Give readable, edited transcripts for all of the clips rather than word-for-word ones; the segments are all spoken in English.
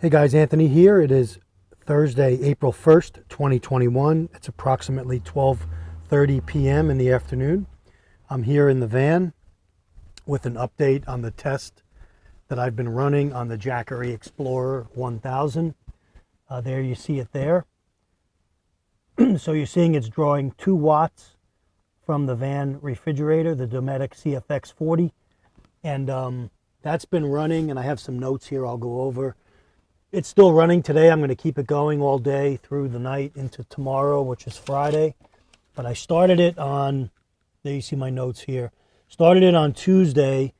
Hey guys, Anthony here. It is Thursday, April 1st, 2021. It's approximately 12:30 p.m. in the afternoon. I'm here in the van with an update on the test that I've been running on the Jackery Explorer 1000. There you see it there. So you're seeing it's drawing 2 watts from the van refrigerator, the Dometic CFX40. And that's been running, and I have some notes here I'll go over. It's still running today. I'm going to keep it going all day through the night into tomorrow, which is Friday. But I started it on, there you see my notes here. Started it on Tuesday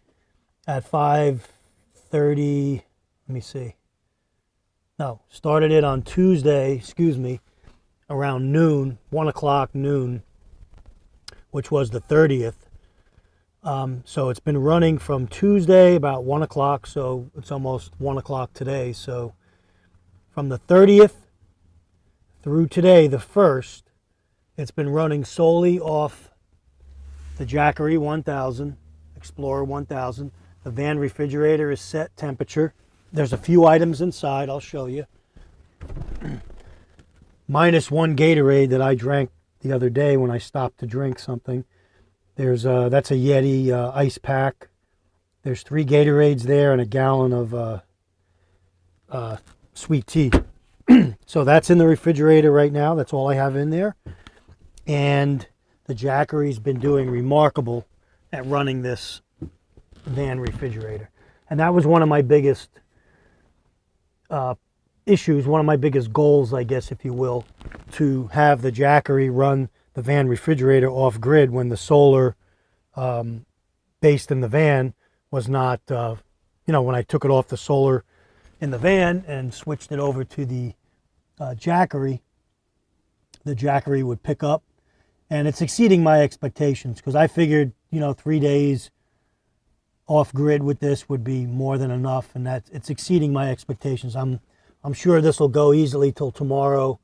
at 5:30, let me see. No, started it on Tuesday, around noon, 1 o'clock noon, which was the 30th. So it's been running from Tuesday about 1 o'clock, so it's almost 1 o'clock today. So from the 30th through today, the 1st, it's been running solely off the Jackery 1000, Explorer 1000. The van refrigerator is set temperature. There's a few items inside, I'll show you. Minus one Gatorade that I drank the other day when I stopped to drink something. That's a Yeti ice pack. There's 3 Gatorades there and a gallon of sweet tea. So that's in the refrigerator right now. That's all I have in there. And the Jackery's been doing remarkable at running this van refrigerator. And that was one of my biggest issues, one of my biggest goals, I guess, if you will, to have the Jackery run the van refrigerator off grid when the solar based in the van was not, when I took it off the solar in the van and switched it over to the Jackery would pick up. And it's exceeding my expectations because I figured, 3 days off grid with this would be more than enough, and it's exceeding my expectations. I'm sure this will go easily till tomorrow.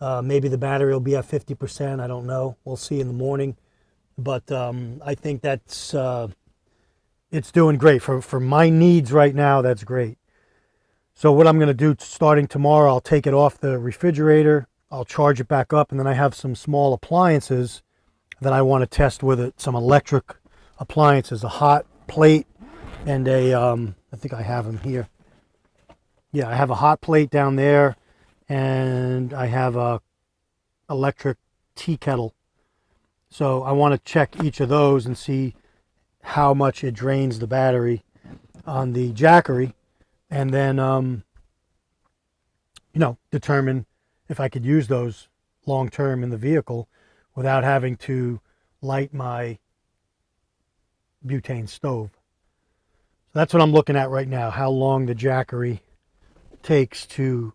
Maybe the battery will be at 50%. I don't know. We'll see in the morning. But I think that's it's doing great for my needs right now. That's great. So what I'm going to do starting tomorrow, I'll take it off the refrigerator. I'll charge it back up, and then I have some small appliances that I want to test with it. Some electric appliances, a hot plate, and I think I have them here. Yeah, I have a hot plate down there, and I have a electric tea kettle. So I want to check each of those and see how much it drains the battery on the Jackery, and then determine if I could use those long term in the vehicle without having to light my butane stove. So that's what I'm looking at right now, how long the Jackery takes to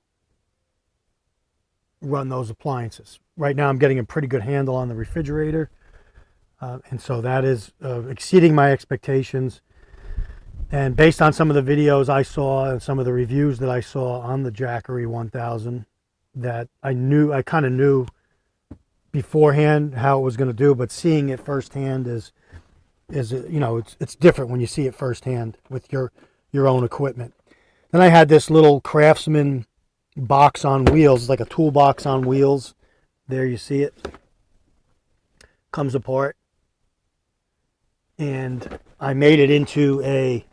run those appliances. Right now I'm getting a pretty good handle on the refrigerator, and so that is exceeding my expectations. And based on some of the videos I saw and some of the reviews that I saw on the Jackery 1000, that I kind of knew beforehand how it was going to do, but seeing it firsthand is it's different when you see it firsthand with your own equipment. Then I had this little Craftsman box on wheels, like a toolbox on wheels. There you see it. Comes apart. And I made it into a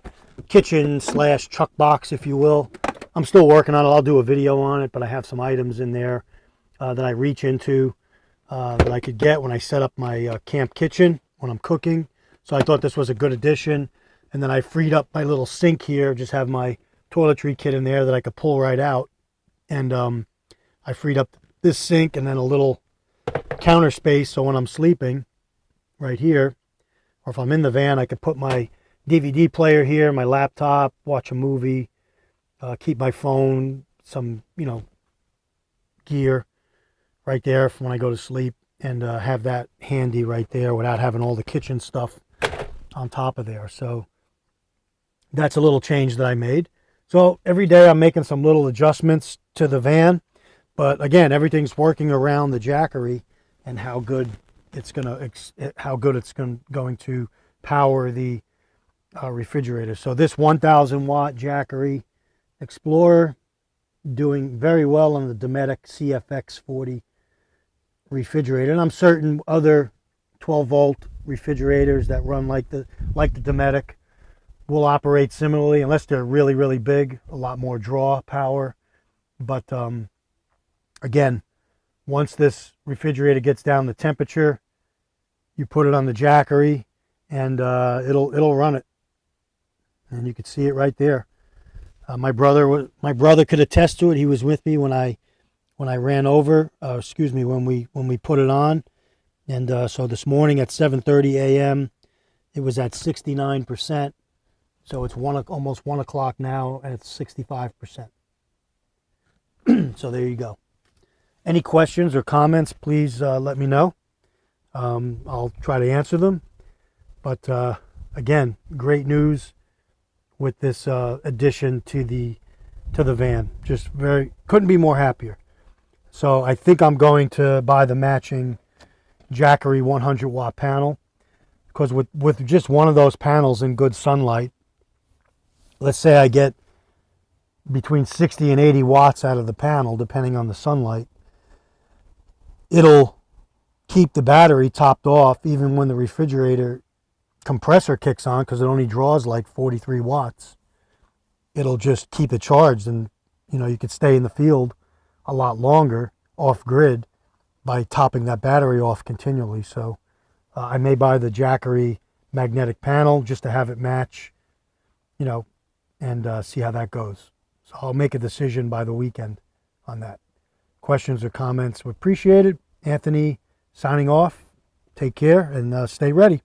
kitchen / chuck box, if you will. I'm still working on it. I'll do a video on it, but I have some items in there that I reach into that I could get when I set up my camp kitchen when I'm cooking. So I thought this was a good addition. And then I freed up my little sink here, just have my toiletry kit in there that I could pull right out. And I freed up this sink and then a little counter space, so when I'm sleeping right here, or if I'm in the van, I could put my DVD player here, my laptop, watch a movie, keep my phone, some gear right there for when I go to sleep, and have that handy right there without having all the kitchen stuff on top of there. So that's a little change that I made. So every day I'm making some little adjustments to the van, but again, everything's working around the Jackery and how good it's going to power the refrigerator. So this 1000 watt Jackery Explorer doing very well on the Dometic CFX40 refrigerator, and I'm certain other 12-volt refrigerators that run like the Dometic will operate similarly, unless they're really, really big, a lot more draw power. But again, once this refrigerator gets down the temperature, you put it on the Jackery, and it'll run it. And you can see it right there. My brother could attest to it. He was with me when I ran over. When we put it on. And so this morning at 7:30 a.m., it was at 69%. So it's almost 1 o'clock now, and it's 65%. So there you go. Any questions or comments, please let me know. I'll try to answer them. But again, great news with this addition to the van. Just couldn't be more happier. So I think I'm going to buy the matching Jackery 100-watt panel, because with just one of those panels in good sunlight, let's say I get between 60 and 80 watts out of the panel, depending on the sunlight, it'll keep the battery topped off even when the refrigerator compressor kicks on, because it only draws like 43 watts. It'll just keep it charged, and you could stay in the field a lot longer off grid by topping that battery off continually. So I may buy the Jackery magnetic panel just to have it match, and see how that goes. So I'll make a decision by the weekend on that. Questions or comments, appreciated. Anthony signing off. Take care and stay ready.